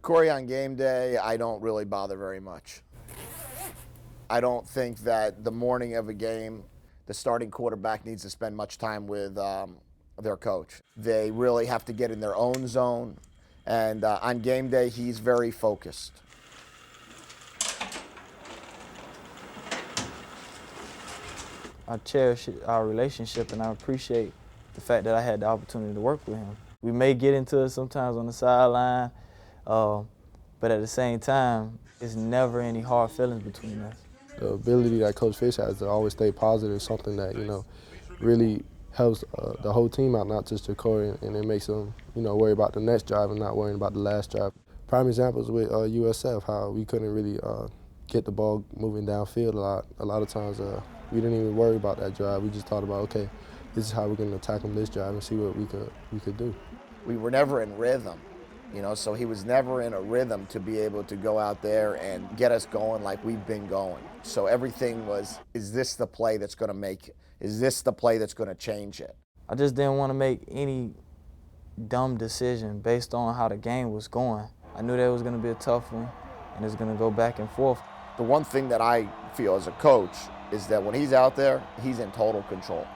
Jacory on game day, I don't really bother very much. I don't think that the morning of a game, the starting quarterback needs to spend much time with their coach. They really have to get in their own zone, and on game day, he's very focused. I cherish our relationship, and I appreciate the fact that I had the opportunity to work with him. We may get into it sometimes on the sideline, but at the same time, it's never any hard feelings between us. The ability that Coach Fish has to always stay positive is something that, really helps the whole team out, not just Jacory, and it makes them, worry about the next drive and not worrying about the last drive. Prime examples with USF, how we couldn't really get the ball moving downfield a lot. A lot of times we didn't even worry about that drive. We just thought about, okay, this is how we're going to attack them this drive and see what we could do. We were never in rhythm, so he was never in a rhythm to be able to go out there and get us going like we've been going. So everything was, is this the play that's going to make it? Is this the play that's going to change it? I just didn't want to make any dumb decision based on how the game was going. I knew that it was going to be a tough one, and it's going to go back and forth. The one thing that I feel as a coach is that when he's out there, he's in total control.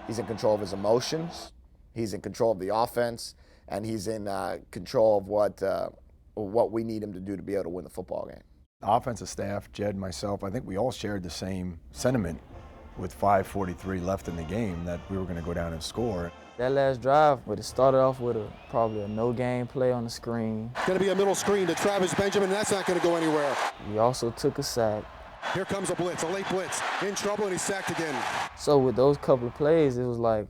He's in control of his emotions, he's in control of the offense, and he's in control of what we need him to do to be able to win the football game. The offensive staff, Jed, myself, I think we all shared the same sentiment with 5:43 left in the game that we were going to go down and score. That last drive, but it started off with probably a no-game play on the screen. Going to be a middle screen to Travis Benjamin, and that's not going to go anywhere. We also took a sack. Here comes a blitz, a late blitz. In trouble, and he's sacked again. So with those couple of plays, it was like,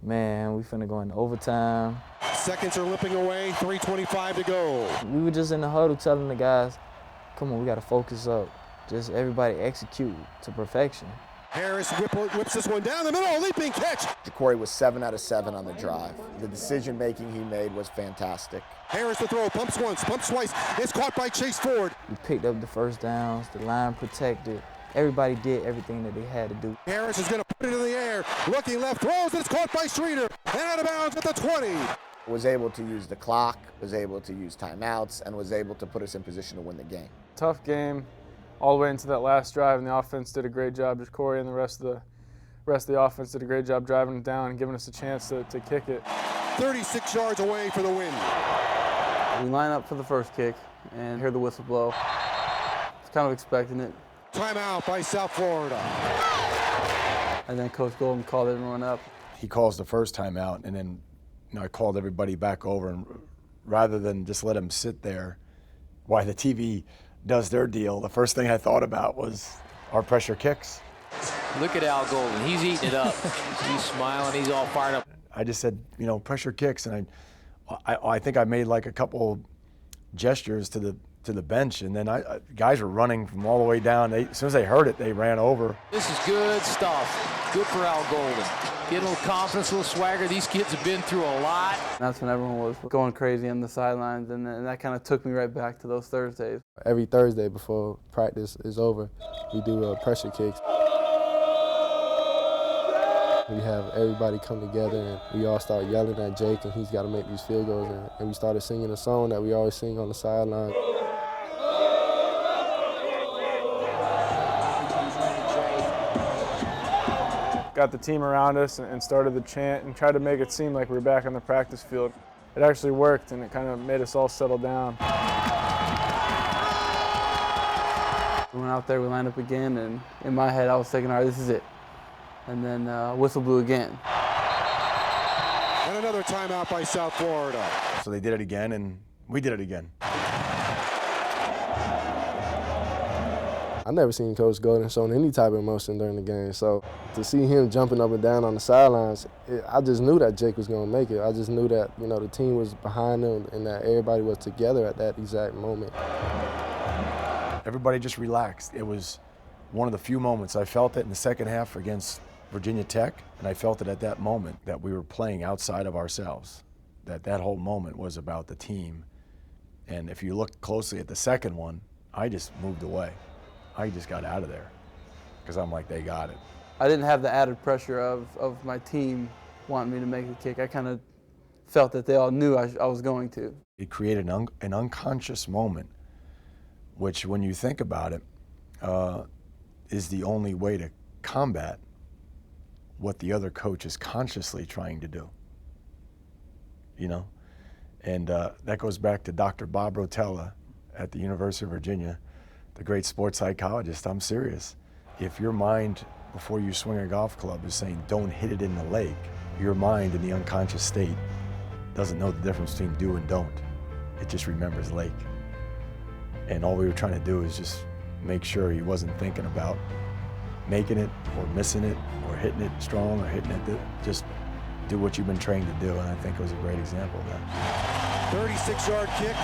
man, we finna go into overtime. Seconds are limping away, 3:25 to go. We were just in the huddle telling the guys, come on, we gotta focus up. Just everybody execute to perfection. Harris whips this one down the middle, leaping catch. Jacory was 7 out of 7 on the drive. The decision-making he made was fantastic. Harris to throw, pumps once, pumps twice. It's caught by Chase Ford. We picked up the first downs, the line protected. Everybody did everything that they had to do. Harris is going to put it in the air, looking left, throws, and it's caught by Streeter. And out of bounds at the 20. Was able to use the clock, was able to use timeouts, and was able to put us in position to win the game. Tough game all the way into that last drive, and the offense did a great job. Jacory and the rest of the offense did a great job driving it down and giving us a chance to kick it. 36 yards away for the win. We line up for the first kick and hear the whistle blow. It's kind of expecting it. Timeout by South Florida. And then Coach Golden called everyone up. He calls the first timeout, and then I called everybody back over, and rather than just let him sit there while the TV does their deal, the first thing I thought about was our pressure kicks. Look at Al Golden. He's eating it up. He's smiling. He's all fired up. I just said, pressure kicks, and I think I made like a couple gestures to the bench, and then guys were running from all the way down. As soon as they heard it, they ran over. This is good stuff. Good for Al Golden. Get a little confidence, a little swagger. These kids have been through a lot. That's when everyone was going crazy on the sidelines, and that kind of took me right back to those Thursdays. Every Thursday before practice is over, we do pressure kicks. We have everybody come together, and we all start yelling at Jake, and he's got to make these field goals. And we started singing a song that we always sing on the sideline. Got the team around us and started the chant and tried to make it seem like we were back on the practice field. It actually worked, and it kind of made us all settle down. We went out there, we lined up again, and in my head I was thinking, all right, this is it. And then whistle blew again. And another timeout by South Florida. So they did it again, and we did it again. I never seen Coach Golden showing any type of emotion during the game. So to see him jumping up and down on the sidelines, I just knew that Jake was going to make it. I just knew that the team was behind him and that everybody was together at that exact moment. Everybody just relaxed. It was one of the few moments. I felt it in the second half against Virginia Tech, and I felt it at that moment that we were playing outside of ourselves, that whole moment was about the team. And if you look closely at the second one, I just moved away. I just got out of there because I'm like, they got it. I didn't have the added pressure of my team wanting me to make the kick. I kind of felt that they all knew I was going to. It created an unconscious moment, which when you think about it, is the only way to combat what the other coach is consciously trying to do. You know? And that goes back to Dr. Bob Rotella at the University of Virginia, the great sports psychologist. I'm serious. If your mind, before you swing a golf club, is saying, don't hit it in the lake, your mind in the unconscious state doesn't know the difference between do and don't. It just remembers lake. And all we were trying to do is just make sure he wasn't thinking about making it or missing it or hitting it strong or hitting it. Just do what you've been trained to do, and I think it was a great example of that. 36-yard kick.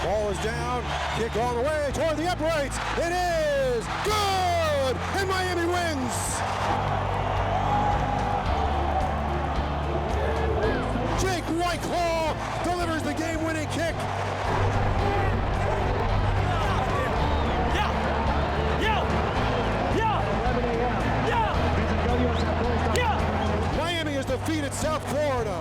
Ball is down. Kick all the way toward the uprights. It is good, and Miami wins. Jake Whiteclaw delivers the game-winning kick. Miami has defeated South Florida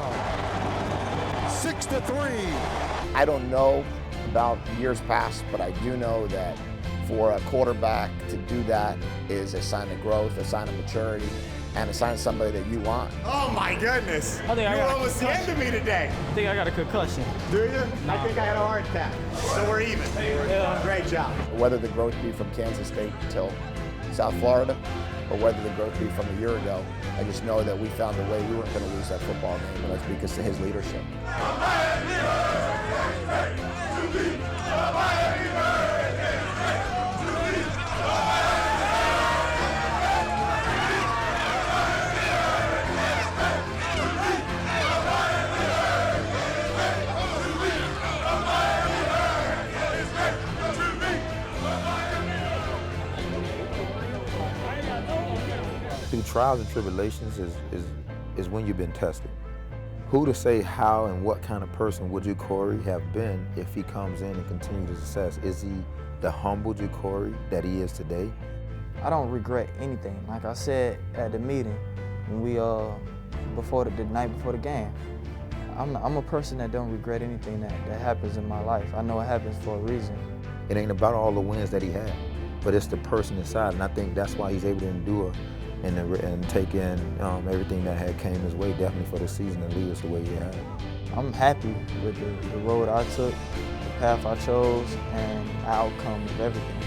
6-3. I don't know about years past, but I do know that for a quarterback to do that is a sign of growth, a sign of maturity, and a sign of somebody that you want. Oh my goodness! I think I You're got almost the end of me today. I think I got a concussion. Do you? I think I had a heart attack. So we're even. Yeah. Great job. Whether the growth be from Kansas State till South Florida, or whether the growth be from a year ago, I just know that we found a way we weren't going to lose that football game, and that's because of his leadership. Through trials and tribulations is when you've been tested. Who to say how and what kind of person would Jacory have been if he comes in and continues to success? Is he the humble Jacory that he is today? I don't regret anything. Like I said at the meeting, when we before the night before the game, I'm a person that don't regret anything that happens in my life. I know it happens for a reason. It ain't about all the wins that he had, but it's the person inside, and I think that's why he's able to endure and take in everything that had came his way, definitely for the season, and lead us the way he had. I'm happy with the road I took, the path I chose, and the outcome of everything.